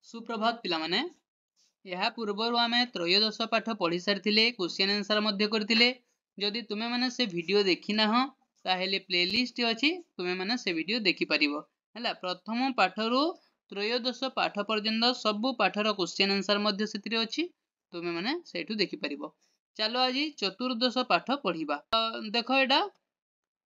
सुप्रभात पिला माने या पूर्वर आमे त्रयोदश पाठ पढ़ी सारी क्वेश्चन आंसर करते जदि तुम्हें माने से वीडियो देखी ना हो ताहेले प्लेलिस्ट अच्छी तुम्हें माने से वीडियो देखि परिबो हला प्रथम पाठ रु त्रयोदश पाठ पर्यंत सब पाठर क्वेश्चन आंसर अच्छी तुम्हें माने सेठु देखि परिबो। चलो आज चतुर्दश पाठ पढ़िबा। देख एटा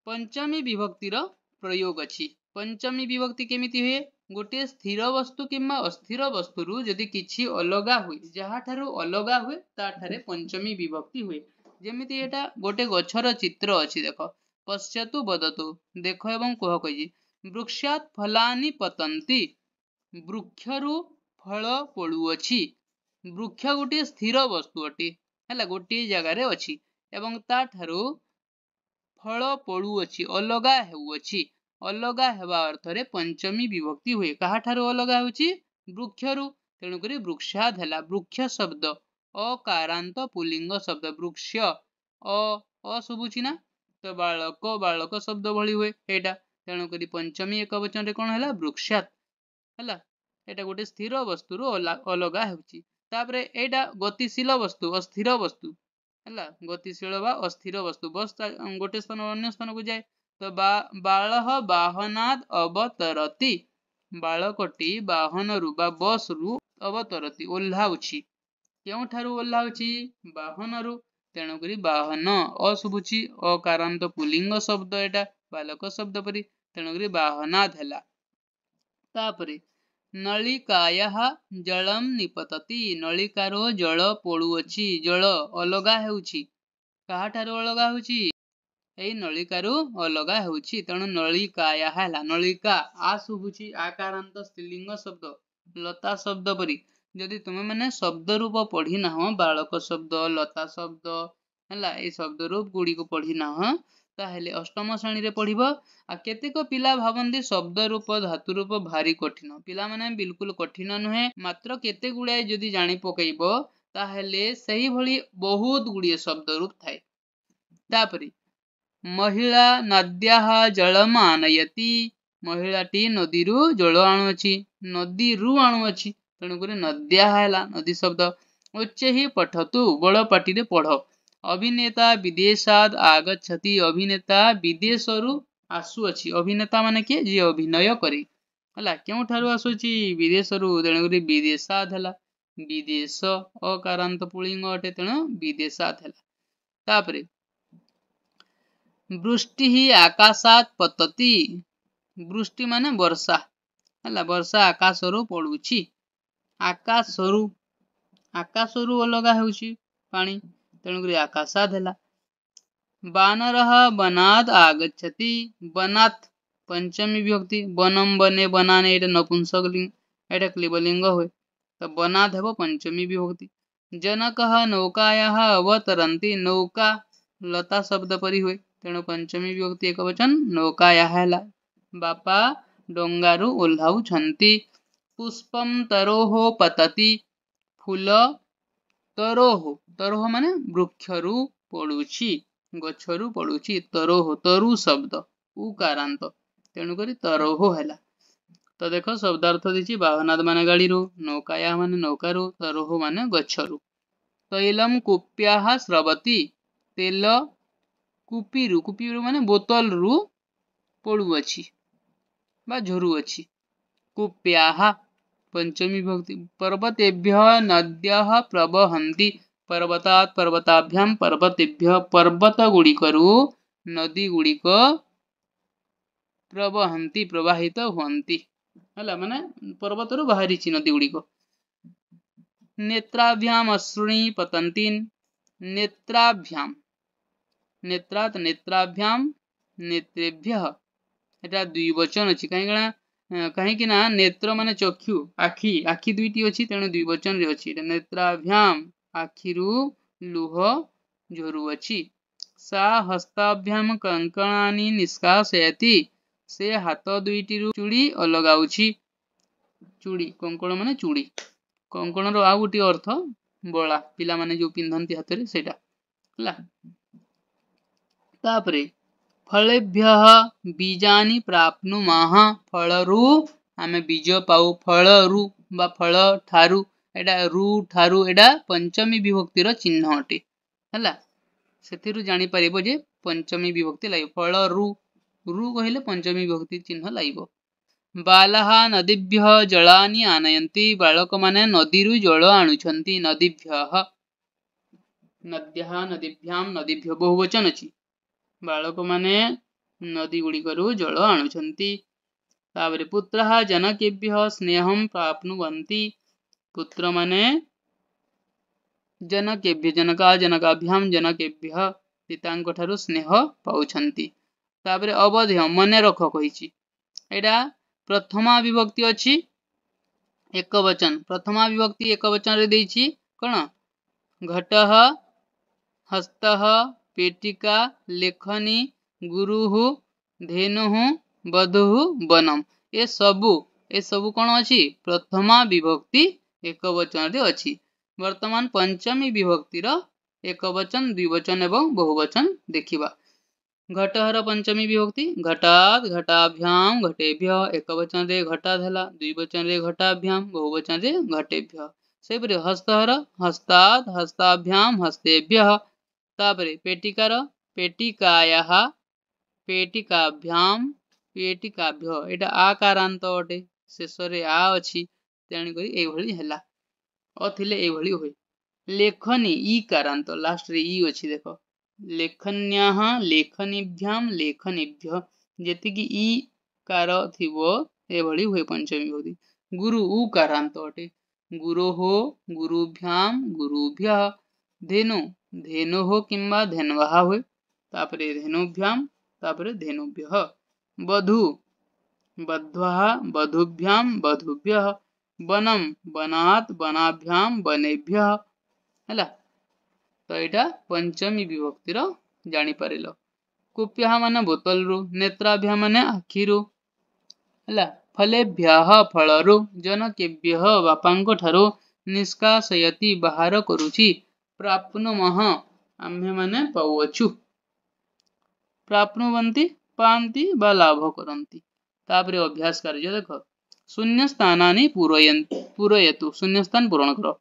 पंचमी विभक्तिर प्रयोग अच्छी। पंचमी विभक्ति केमिति हुए गोटे स्थिर वस्तु किंबा अस्थिर वस्तु जदि किछि अलगा हुए जहाँठारु अलगा हुए ताठारे पंचमी विभक्ति हुए। जेमिति एटा गोटे गछर चित्र अच्छी देख पश्चातु बदतु देख एवं कह कही वृक्षात् फलानि पतन्ति वृक्षरु फल पड़ुअछि। वृक्ष गोटे स्थिर वस्तु अटे है गोटे जगार अच्छी एवं ताठारु फल पड़ुअछि अलगा हेउअछि। अलगा हेबा अर्थरे पंचमी विभक्ति हुए। काहाठारु अलगा हेउछि वृक्षरु तेणुकरी वृक्षाद हैला। वृक्ष शब्द अकारांत पुल्लिंग शब्द वृक्ष अ शुभुछि ना तो बालक बालक शब्द भली हुए एटा तेणुकरी पंचमी एक वचन रे कोन हैला वृक्षात हैला। एटा गोटे स्थिर वस्तु रु अलगा हेउछि। तापरे एटा गतिशील वस्तु अस्थिर वस्तु हैला गतिशील बा अस्थिर वस्तु बस गोटे स्थान अन्य स्थान को जाए तो बालह वाहनाद अवतरति बालकटी वाहन रु बा बस रु अवतरति ओल्हाउछि केउठारु ओल्हाउछि वाहन रु तेणुकरी वाहन अशुभुछि अकारांत पुल्लिंग शब्द एटा बालक शब्द परि तेणुकरी वाहनाद हैला। तापरे नलिकायाः जलम निपतति नलिकारो जल पड़ुअछि जल अलगा हेउछि काहाठारु अलगा हेउछि एई नलिकारु अलगा हेउछि तेणु नलिकायाः हैला। नलिका आ शुभुछि आकारांत स्त्रीलिंग शब्द लता शब्द परि जदि तुमे माने शब्द रूप पढ़ी ना हो बालक शब्द लता शब्द हैला ए शब्द रूप गुडी को पढ़ी ना हो ताहेले अष्टम श्रेणी रे पढ़िबो। आ केतेक पिला भाबंती शब्द रूप धातु रूप भारी कठिन पिला माने बिल्कुल कठिन नुहे मात्र केते गुड़ाए जदि जानि पकइबो ताहेले सही भली बहुत गुड़िए शब्द रूप थाए। तापरे महिला नद्याः जलम आनयति महिलाटी नदी रु जल आणुअछि नदी रु आणुअछि तेणुकरी नद्याः हैला नदी शब्द। उच्चैः पठतु बड़ पाटी रे पढ़ अभिनेता विदेशाद आगच्छति अभिनेता विदेश रु आसुअछि अभिनेता माने के जे अभिनय करे हला केउठारु आसुछि विदेश रु तेणुकरी विदेशाद हैला विदेश अकारांत पुल्लिंग अटे तेणु विदेशाद हैला। तापरे वृष्टि आकाशात पतति वृष्टि माने वर्षा हैला वर्षा आकाश रु पड़ुछि आकाश रु अलगा हेउछि पानी तेणुकरी आकाशाद हैला। बानरः वनाद आगच्छति वनात् पंचमी विभक्ति वनम बने बनाने एटा नपुंसक लिंग एटा क्लीबलिंग हुए तो वनाद हेबो पंचमी विभक्ति। जनकः नौकायाः अवतरन्ति नौका लता शब्द परि हुए तेणु पंचमी विभक्ति एक वचन नौकायाः हैला। बापा डोंगारु ओल्हाउछन्ति पुष्पम तरोह पतति फूल तरोह तरोह माने वृक्षरु पड़ुछि गछरु पड़ुछि तरोह तरु शब्द उकारांत तेणुकरी तरोह हैला। तो देखो शब्दार्थ दिछि वाहनाद माने गाड़ी रु नौकाया माने नौकारु तरोह माने गछरु। तैलम कुप्याः स्रवति तेल कुपीरु माने बोतल रु पड़ुअछि बा झरुअछि कुप्याः पंचमी विभक्ति। पर्वतेभ्यः नद्यः प्रवहन्ति पर्वतात् पर्वताभ्याम पर्वतेभ्यः पर्वत गुड़िकरु नदी गुड़िक प्रवहन्ति प्रवाहित हुअन्ति हला माने पर्वत रु बाहरिछि नदी गुड़िक। नेत्राभ्याम अश्रुणी पतन्ति नेत्राभ्याम नेत्रात् नेत्राभ्याम नेत्रेभ्यः एटा द्विवचन अछि कहीं ना नेत्र माने चक्षु आखि आखि दुईटी अछि तेणु द्विवचन रे अछि नेत्राभ्याम आखिरु लुह झरुअछि। सा हस्ताभ्याम कंकणानि निष्कासयति से हाथ दुईटी रु चूड़ी अलगाउछि चूड़ी कंकण माने चूड़ी कंकण रो आ गोटी अर्थ बळा पिला माने जो पिंधंती हाथ रे सेटा हला। तापरे फलेभ्यः बीजानि प्राप्नुमः फलरु आमे बीज पाऊ फलरु बा फल ठारू एटा रु ठारू एटा पंचमी विभक्तिर चिन्ह अटे हला सेथिरु जानि परिबो जे पंचमी विभक्ति लागिबो फल रु रु कहिले पंचमी विभक्ति चिन्ह लागिबो बालः नदीभ्यः जलानि आनयन्ति बालक माने नदीरु जल आणुछन्ति नदीभ्यः नद्यः नदीभ्यां नदीभ्यो बहुवचन अछि बालक माने नदी गुड़िकरु जल आणुछन्ति ताबरे पुत्रः जनकेभ्यः स्नेहं प्राप्नुवन्ति पुत्र माने जनकेभ्य जनका जनकाभ्यां जनकेभ्यः पितांक ठारु स्नेह पाउछन्ति ताबरे अवध्य मने रख कहिछि एटा प्रथमा विभक्ति अछि एक वचन प्रथमा विभक्ति एक वचन रे देछि कोन घटः हस्तः पेटिका लेखनी गुरुः धेनुः वधुः वनम ए सबु कोन अछि प्रथमा विभक्ति एक वचन रे अछि वर्तमान पंचमी विभक्तिर एक वचन द्विवचन एवं बहुवचन देखिबा घटहर पंचमी विभक्ति घटात् घटाभ्यां घटेभ्यः एक वचन रे घटात् हला द्विवचन रे घटाभ्यां बहुवचन रे घटेभ्यः सेपरि हस्तहर हस्तात् हस्ताभ्यां हस्तेभ्यः तापरे पेटिकार पेटिकायाः पेटिकाभ्यां पेटिकाभ्यः एटा आकारांत अटे शेषरे आ अछि तेणु करी एई भली हला अथिले एई भली होय लेखनी ई कारांत लास्ट रे ई अछि देखो लेखन्याः लेखनीभ्यां लेखनीभ्यः जेतिकी ई कार थिबो ए भली होय पंचमी विभक्ति गुरु उ कारांत अटे गुरोः गुरुभ्यां गुरुभ्यः धेनु धेनोः किंबा धेनवः होय तापरे धेनुभ्यां तापरे धेनुभ्यः वधु वध्वः वधुभ्यां वधुभ्यः वनम वनात् वनाभ्यां वनेभ्यः हला तो एटा पंचमी विभक्तिर जानि परिलो कुप्यः माने बोतल रु नेत्राभ्यां माने आखिरु हला फलेभ्यः फलरु जनकेभ्यः बापांक ठारो निष्कासयति बाहर करूछि प्राप्नुमः आम्भे माने पाउअछु प्राप्नुवन्ति पान्ति बा लाभ करन्ति तापरे अभ्यास कार्य देखो शून्य स्थानानि पूरयतु शून्य स्थान पूर्ण करो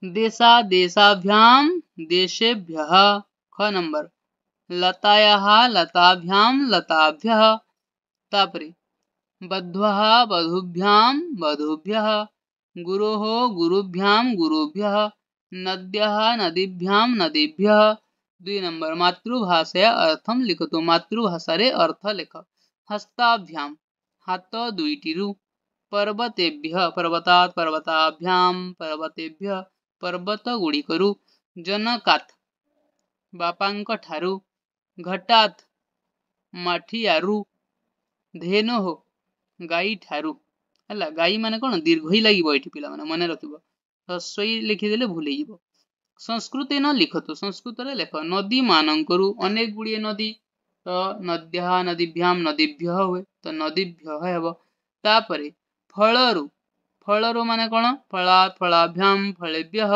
देशा देशाभ्यां देशेभ्यः ख नंबर लतायाः लताभ्यां लताभ्यः तापरे वध्वः वधुभ्यां वधुभ्यः गुरोः गुरुभ्यां गुरुभ्यः नद्यः नदीभ्यां नदीभ्यः 2 नंबर मातृभाषया अर्थम लिखतु मातृभाषा रे अर्थ लेख हस्ताभ्यां हाथ दुईटिरु पर्वतेभ्यः पर्वतात् पर्वताभ्यां पर्वतेभ्यः पर्वत गुड़िकरु जनकात् बापांक ठारु घटात् माठियारु धेनोः गाई ठारु हला गाई माने कोन दीर्घई लागिबो एठी पिला माने मने रखिबो हस्वई लिखि देले भूली जिवो संस्कृत न लिखतु संस्कृत रे लेख नदी मानंकरु अनेक गुड़िए नदी तो नद्यः नदीभ्यां नदीभ्यः होय तो नदीभ्यः हेबो तापरे फलरु फलरु माने कोन फलात् फलाभ्यां फलेभ्यः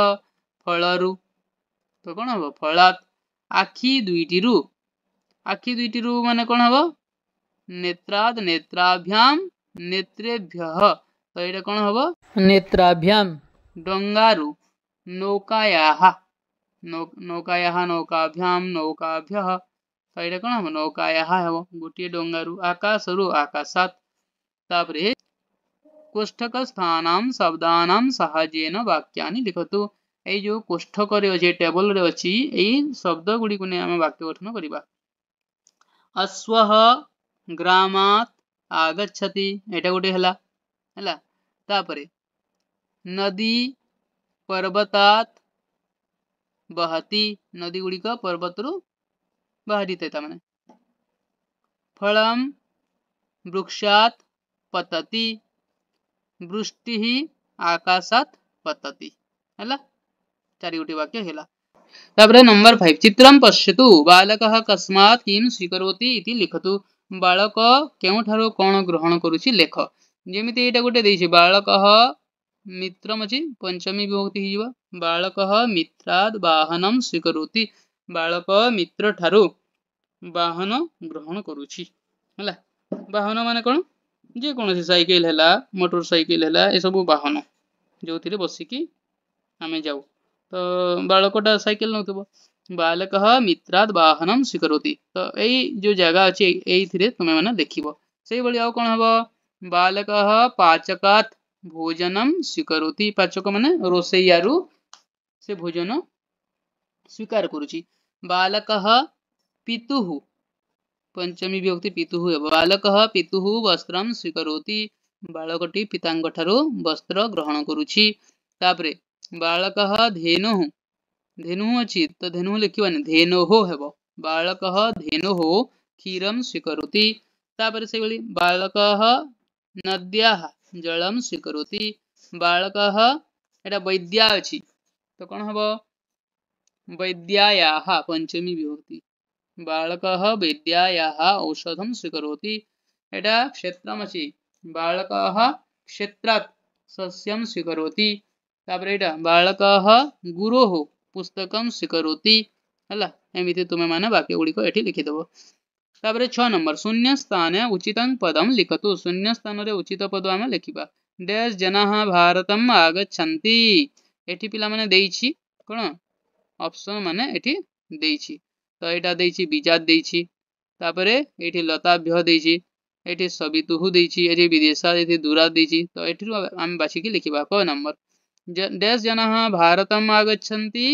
फलरु तो कोन हबो फलात् आखि दुईटिरु माने कोन हबो नेत्रात् नेत्राभ्यां नेत्रेभ्यः तो एटा कोन हबो नेत्राभ्यां डंगारु नौकायाः नौकायाः नौकाभ्यां नौकाभ्यः तो एटा कोन हबो नौकायाः हबो गोटिए डंगारु आकाशरु आकाशात् तापरे कोष्ठक स्थानां शब्दानां सहाय्येन वाक्यानि लिखतु ए जो कोष्ठक रे अछि टेबल रे अछि ए शब्द गुडी को ने हम वाक्य गठन करिबा अश्वः ग्रामात् आगच्छति एटा गोटे हला तापरे नदी पर्वतात् बहति नदी गुडी का पर्वतरु बाहरी ता माने फलम वृक्षात् पतति वृष्टि आकाशात् पतति हला चारि गोटी वाक्य हेला तापरे नंबर 5 चित्रम पश्यतु बालकः कस्मात् किं स्वीकरोति इति लिखतु बालक केउठारो कोन ग्रहण करूछि लेख जेमिति एटा गोटे देछि बालकः मित्रम अछि पंचमी विभक्ति हिजबा बालकः मित्राद् वाहनं स्वीकरोति बालक मित्र ठारो वाहन ग्रहण करूछि हला वाहन माने कोन जे कौन साइकिल है मोटर साइकिल है ये सब वाहन जो थी बसिकी आम जाऊ तो बालकटा साइकिल नौ बालक मित्राद वाहनम स्वीकरोति तो यही जो जगह अच्छे यही तुम्हें मैंने देख से भाई आउ कौन हम बालक पाचकात भोजनम स्वीकरोति पाचक माने रोसैयारू से भोजन स्वीकार करुच्ची बालक पितुः पंचमी विभक्ति पितुः बालक पितुः वस्त्रम स्वीकरोति बालकटी पितांग ठारू वस्त्र ग्रहण करुच्ची तापरे बालक धेनु धेनु अच्छी तो धेनु लिखवानी धेनोः हेब बालक धेनोः क्षीरम स्वीकरोति तापरे से बालक नद्याः जलम स्वीकरोति बालक एटा वैद्या अच्छी तो कौन हम वैद्यायाः पंचमी विभक्ति बालक वैद्यायाः औषधम स्वीकरोति एटा क्षेत्रमसि बालक क्षेत्रात् सस्यम स्वीकरोति तापरे एटा बालक गुरोः पुस्तकम स्वीकरोति हला एमिति तुमे माने वाक्य गुड़िक एठी लिखिदेव तापरे 6 नंबर शून्य स्थाने उचितं पदम लिखतु शून्य स्थान रे उचित पद आमे लिखिबा डैश जनाः भारतम आगच्छन्ति एठी पिला माने देइछि कोन ऑप्शन माने एठी देइछि तो यहाँ देइछि विजात देइछि तापरे एठी लताभ्य देइछि एठी सवितुः देइछि एठी विदेशात् एठी दूरात् देइछि तो एठी आम बाछिकी लिखिबा क नंबर डैश जनाः भारतम आगच्छन्ति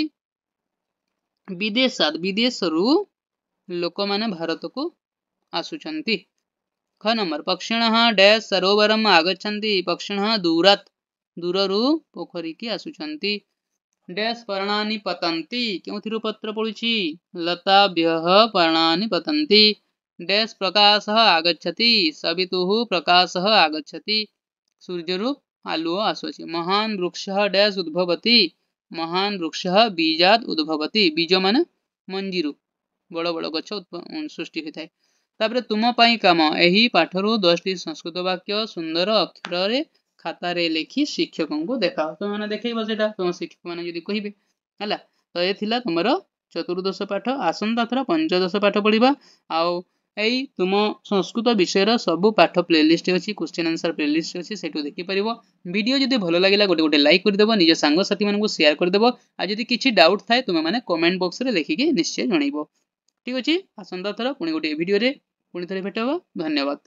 विदेशात् विदेशरू लोक माने भारत को आसुचन्ति ख नंबर पक्षिणः डैश सरोवरम आगच्छन्ति पक्षिणः दूरात् दूररू पोखरी की आसुचन्ति डैश पर्णानि पतन्ति केउथिरु पत्र पडुछि लताभ्यः पर्णानि पतन्ति डैश प्रकाशः आगच्छति सवितुः प्रकाशः आगच्छति सूर्यरू आलुओ आसुछि महान वृक्षः डैश उद्भवति महान वृक्षः बीजात् उद्भवति बीज माने मंजीरु बड़ बड़ गछ सृष्टि होता है तापरे तुम पाई काम एही पाठरू 10टी संस्कृत वाक्य सुंदर अक्षर रे खाता रे लिखि शिक्षकों को देखाओ तुम मैंने देखो सेटा तुम शिक्षक मैंने जदि कहिबे हला तो ये थिला तुमरो चतुर्दश पाठ आसंता थरा पंचदश पाठ पढ़िबा आउ एई तुम संस्कृत विषय सबु पाठ प्लेलिस्ट अच्छी क्वेश्चन आंसर प्लेलिस्ट अच्छी सेटू देखि परिबो वीडियो जदि भलो लागिला गोटे गोटे लाइक कर देबो निज सांग साथी मानकु शेयर कर देबो आ जदि किछि डाउट थाए तुम माने कमेंट बॉक्स रे लिखिके निश्चय जणाइबो ठीक अछि आसंता थरा पुनी गोटे वीडियो रे पुनी थरे भेटबो धन्यवाद।